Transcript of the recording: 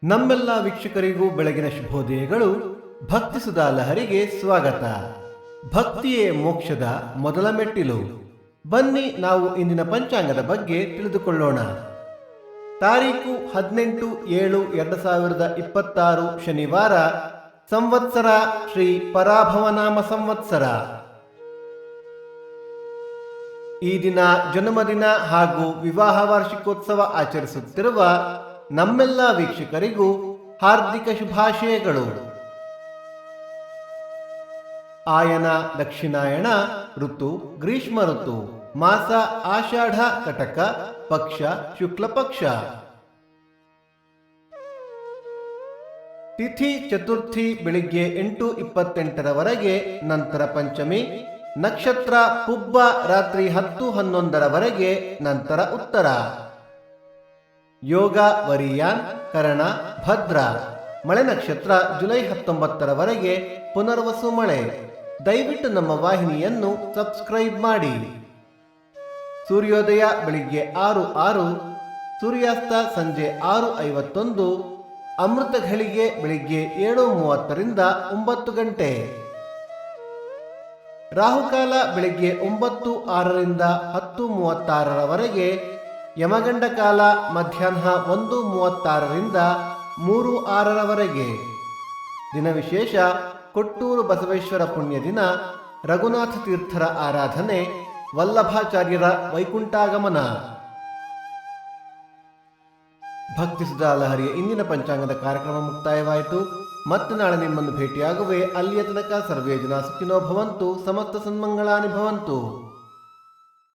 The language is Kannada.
ನಮ್ಮೆಲ್ಲ ವೀಕ್ಷಕರಿಗೂ ಬೆಳಗಿನ ಶುಭೋದಯಗಳು. ಭಕ್ತಿ ಸುಧಾ ಲಹರಿಗೆ ಸ್ವಾಗತ. ಭಕ್ತಿಯೇ ಮೋಕ್ಷದ ಮೊದಲ ಮೆಟ್ಟಿಲು. ಬನ್ನಿ ನಾವು ಇಂದಿನ ಪಂಚಾಂಗದ ಬಗ್ಗೆ ತಿಳಿದುಕೊಳ್ಳೋಣ. ತಾರೀಕು 18/7/2026 ಶನಿವಾರ, ಸಂವತ್ಸರ ಶ್ರೀ ಪರಾಭವನಾಮ ಸಂವತ್ಸರ. ಈ ದಿನ ಜನ್ಮದಿನ ಹಾಗೂ ವಿವಾಹ ವಾರ್ಷಿಕೋತ್ಸವ ಆಚರಿಸುತ್ತಿರುವ ನಮ್ಮೆಲ್ಲ ವೀಕ್ಷಕರಿಗೂ ಹಾರ್ದಿಕ ಶುಭಾಶಯಗಳು. ಆಯನ ದಕ್ಷಿಣಾಯಣ, ಋತು ಗ್ರೀಷ್ಮ ಋತು, ಮಾಸ ಆಷಾಢ ಕಟಕ, ಪಕ್ಷ ಶುಕ್ಲ ಪಕ್ಷ, ತಿಥಿ ಚತುರ್ಥಿ ಬೆಳಿಗ್ಗೆ 8:28 ನಂತರ ಪಂಚಮಿ, ನಕ್ಷತ್ರ ಪುಬ್ಬ ರಾತ್ರಿ 10:11 ನಂತರ ಉತ್ತರ, ಯೋಗ ವರಿಯಾನ್, ಕರಣ ಭದ್ರ, ಮಳೆ ನಕ್ಷತ್ರ ಜುಲೈ 19 ಪುನರ್ವಸು ಮಳೆ. ದಯವಿಟ್ಟು ನಮ್ಮ ವಾಹಿನಿಯನ್ನು ಸಬ್ಸ್ಕ್ರೈಬ್ ಮಾಡಿ. ಸೂರ್ಯೋದಯ ಬೆಳಿಗ್ಗೆ 6:06, ಸೂರ್ಯಾಸ್ತ ಸಂಜೆ 6:51, ಅಮೃತ ಘಳಿಗೆ ಬೆಳಿಗ್ಗೆ 7:30 9 ಗಂಟೆ. ರಾಹುಕಾಲ ಬೆಳಿಗ್ಗೆ 9:06 10:36, ಯಮಗಂಡ ಕಾಲ ಮಧ್ಯಾಹ್ನ 1:36 3:06. ದಿನ ವಿಶೇಷ: ಕೊಟ್ಟೂರು ಬಸವೇಶ್ವರ ಪುಣ್ಯ ದಿನ, ರಘುನಾಥ ತೀರ್ಥರ ಆರಾಧನೆ, ವಲ್ಲಭಾಚಾರ್ಯರ ವೈಕುಂಠಾಗಮನ. ಭಕ್ತಿ ಸುಧಾ ಲಹರಿಯ ಇಂದಿನ ಪಂಚಾಂಗದ ಕಾರ್ಯಕ್ರಮ ಮುಕ್ತಾಯವಾಯಿತು. ಮತ್ತೆ ನಾಳೆ ನಿಮ್ಮನ್ನು ಭೇಟಿಯಾಗುವೆ. ಅಲ್ಲಿಯ ತನಕ ಸರ್ವೇ ಜನ ಸುಖಿನೋ ಭವಂತು, ಸಮಸ್ತ ಸನ್ಮಂಗಳಾನಿ ಭವಂತು.